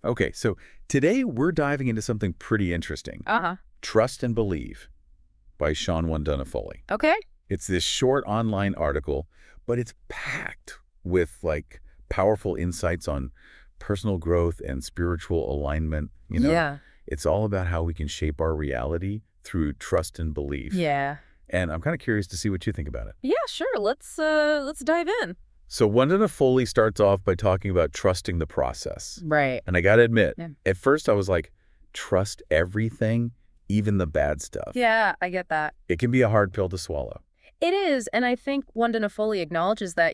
Okay, so today we're diving into something pretty interesting. Uh-huh. Trust and Believe by Shawn Wondunna Foley. Okay. It's this short online article, but it's packed with powerful insights on personal growth and spiritual alignment. Yeah. It's all about how we can shape our reality through trust and belief. Yeah. And I'm kind of curious to see what you think about it. Yeah, sure. Let's dive in. So Wondunna Foley starts off by talking about trusting the process. Right. And I got to admit, Yeah. at first I was like, trust everything, even the bad stuff. Yeah, I get that. It can be a hard pill to swallow. It is, and I think Wondunna Foley acknowledges that,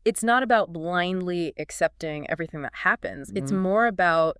it's not about blindly accepting everything that happens. It's more about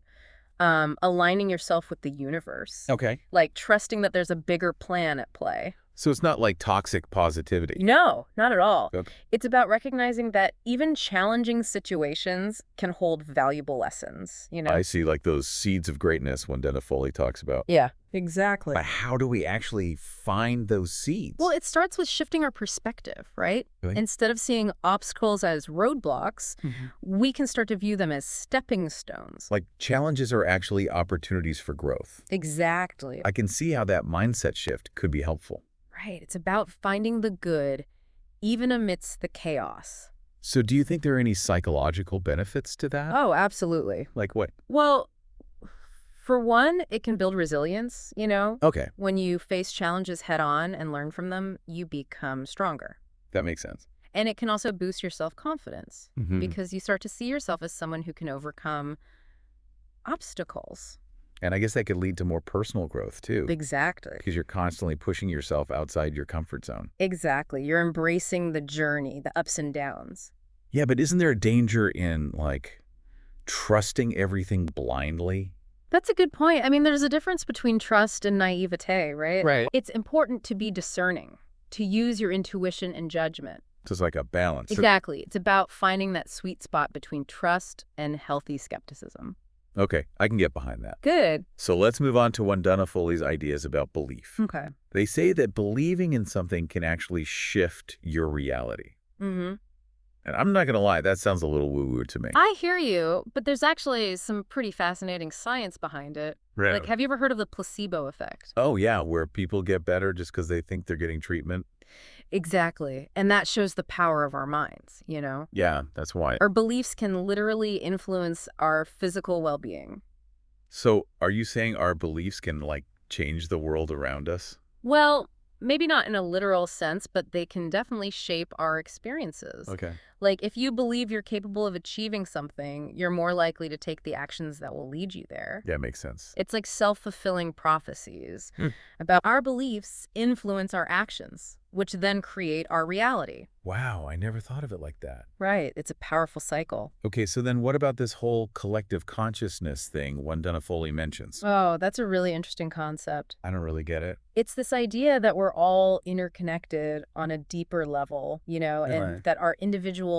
aligning yourself with the universe. Okay. Like trusting that there's a bigger plan at play. So it's not like toxic positivity. No, not at all. Okay. It's about recognizing that even challenging situations can hold valuable lessons, I see, like those seeds of greatness Wondunna Foley talks about. Yeah, exactly. But how do we actually find those seeds? Well, it starts with shifting our perspective, right? Really? Instead of seeing obstacles as roadblocks, we can start to view them as stepping stones. Like challenges are actually opportunities for growth. Exactly. I can see how that mindset shift could be helpful. Right. It's about finding the good, even amidst the chaos. So do you think there are any psychological benefits to that? Oh, absolutely. Like what? Well, for one, it can build resilience, Okay, When you face challenges head on and learn from them, you become stronger. that makes sense. And it can also boost your self-confidence Mhm. because you start to see yourself as someone who can overcome obstacles. And I guess that could lead to more personal growth too, Exactly. because you're constantly pushing yourself outside your comfort zone. Exactly. You're embracing the journey, the ups and downs. Yeah, but isn't there a danger in trusting everything blindly? That's a good point. I mean, there's a difference between trust and naivete, right? Right. It's important to be discerning, to use your intuition and judgment. So it's like a balance. Exactly. It's about finding that sweet spot between trust and healthy skepticism. Okay, I can get behind that. Good. So let's move on to Wondunna Foley's ideas about belief. Okay. They say that believing in something can actually shift your reality. Mm-hmm. And I'm not going to lie, that sounds a little woo-woo to me. I hear you, but there's actually some pretty fascinating science behind it. Really? Like, have you ever heard of the placebo effect? Oh, yeah, where people get better just because they think they're getting treatment. Exactly. And that shows the power of our minds, Yeah, that's why. Our beliefs can literally influence our physical well-being. So are you saying our beliefs can, change the world around us? Well, maybe not in a literal sense, but they can definitely shape our experiences. Okay. Like, if you believe you're capable of achieving something, you're more likely to take the actions that will lead you there. Yeah, makes sense. It's like self-fulfilling prophecies about our beliefs influence our actions, which then create our reality. Wow, I never thought of it like that. Right. It's a powerful cycle. Okay, so then what about this whole collective consciousness thing Wondunna Foley mentions? Oh, that's a really interesting concept. I don't really get it. It's this idea that we're all interconnected on a deeper level, and Right. that our individual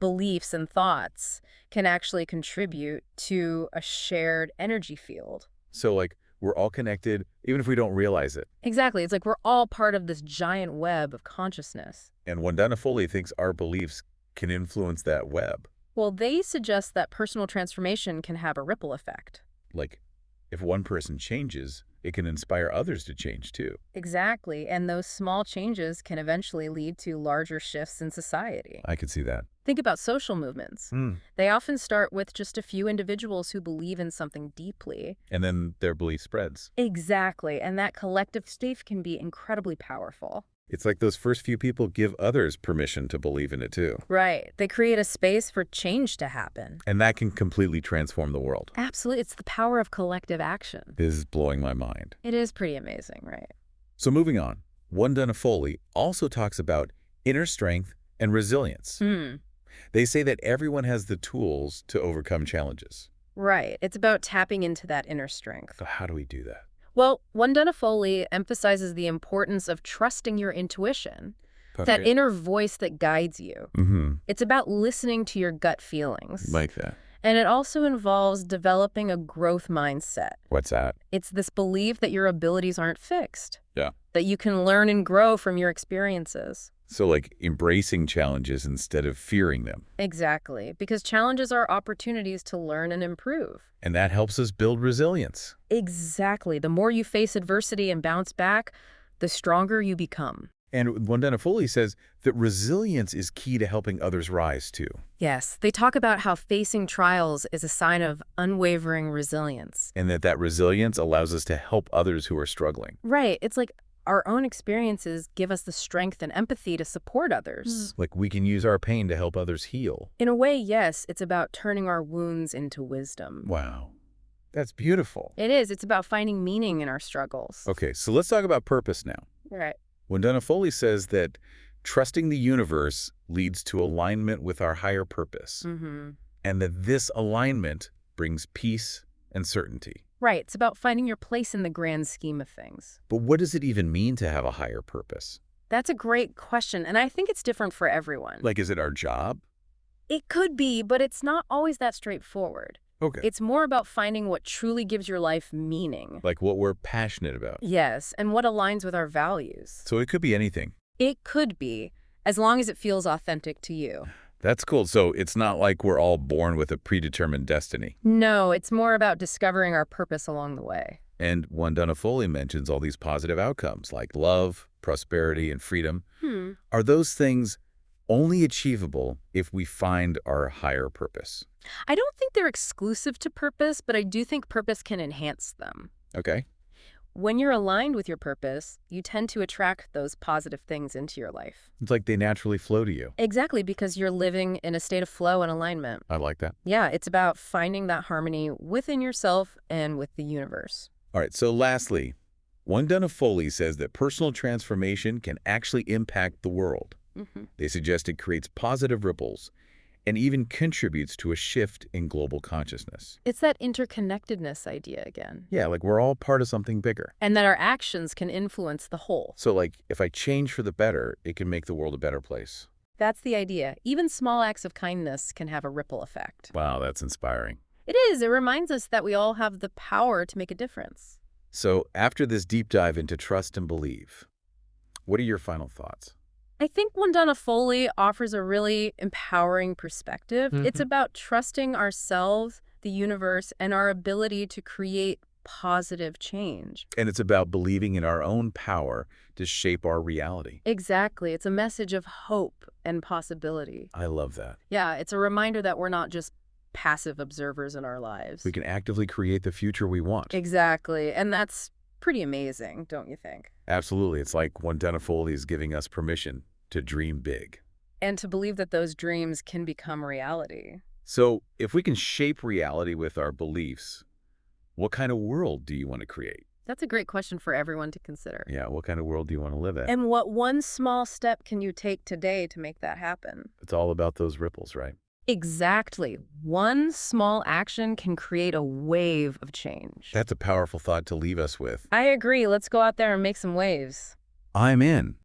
beliefs and thoughts can actually contribute to a shared energy field. So, we're all connected, even if we don't realize it. Exactly. It's like we're all part of this giant web of consciousness. And Wondunna Foley thinks our beliefs can influence that web. Well, they suggest that personal transformation can have a ripple effect. Like, if one person changes, it can inspire others to change too. Exactly. And those small changes can eventually lead to larger shifts in society. I could see that. Think about social movements. They often start with just a few individuals who believe in something deeply. And then their belief spreads. Exactly. And that collective faith can be incredibly powerful. It's like those first few people give others permission to believe in it too. Right. They create a space for change to happen. And that can completely transform the world. Absolutely. It's the power of collective action. This is blowing my mind. It is pretty amazing, right? So moving on, Wondunna Foley also talks about inner strength and resilience. They say that everyone has the tools to overcome challenges. Right. It's about tapping into that inner strength. So how do we do that? Well, Wondunna Foley emphasizes the importance of trusting your intuition, that Perfect. inner voice that guides you. Mm-hmm. It's about listening to your gut feelings. Like that. And it also involves developing a growth mindset. What's that? It's this belief that your abilities aren't fixed. Yeah. That you can learn and grow from your experiences. So like embracing challenges instead of fearing them. Exactly, because challenges are opportunities to learn and improve. And that helps us build resilience. Exactly. The more you face adversity and bounce back, the stronger you become. And Wondunna Foley says that resilience is key to helping others rise too. Yes, they talk about how facing trials is a sign of unwavering resilience. And that resilience allows us to help others who are struggling. Right. It's like our own experiences give us the strength and empathy to support others. Like we can use our pain to help others heal. In a way, yes, it's about turning our wounds into wisdom. Wow. That's beautiful. It is. It's about finding meaning in our struggles. Okay, so let's talk about purpose now. Right. Wondunna Foley says that trusting the universe leads to alignment with our higher purpose, and that this alignment brings peace and certainty. Right. It's about finding your place in the grand scheme of things. But what does it even mean to have a higher purpose? That's a great question, and I think it's different for everyone. Like, is it our job? It could be, but it's not always that straightforward. Okay. It's more about finding what truly gives your life meaning. Like what we're passionate about. Yes, and what aligns with our values. So it could be anything. It could be, as long as it feels authentic to you. That's cool. So it's not like we're all born with a predetermined destiny. No, it's more about discovering our purpose along the way. And Wondunna Foley mentions all these positive outcomes like love, prosperity, and freedom. Are those things only achievable if we find our higher purpose? I don't think they're exclusive to purpose, but I do think purpose can enhance them. Okay. When you're aligned with your purpose, you tend to attract those positive things into your life. It's like they naturally flow to you. Exactly, because you're living in a state of flow and alignment. I like that. Yeah, it's about finding that harmony within yourself and with the universe. All right, so lastly, Wondunna Foley says that personal transformation can actually impact the world. They suggest it creates positive ripples and even contributes to a shift in global consciousness. It's that interconnectedness idea again. Yeah, like we're all part of something bigger. And that our actions can influence the whole. So like if I change for the better, it can make the world a better place. That's the idea. Even small acts of kindness can have a ripple effect. Wow, that's inspiring. It is. It reminds us that we all have the power to make a difference. So after this deep dive into trust and believe, what are your final thoughts? I think Wondunna Foley offers a really empowering perspective. It's about trusting ourselves, the universe, and our ability to create positive change. And it's about believing in our own power to shape our reality. Exactly. It's a message of hope and possibility. I love that. Yeah, it's a reminder that we're not just passive observers in our lives. We can actively create the future we want. Exactly. And that's pretty amazing, don't you think? Absolutely. It's like Wondunna Foley is giving us permission to dream big. And to believe that those dreams can become reality. So if we can shape reality with our beliefs, what kind of world do you want to create? That's a great question for everyone to consider. Yeah, what kind of world do you want to live in? And what one small step can you take today to make that happen? It's all about those ripples, right? Exactly. One small action can create a wave of change. That's a powerful thought to leave us with. I agree. Let's go out there and make some waves. I'm in.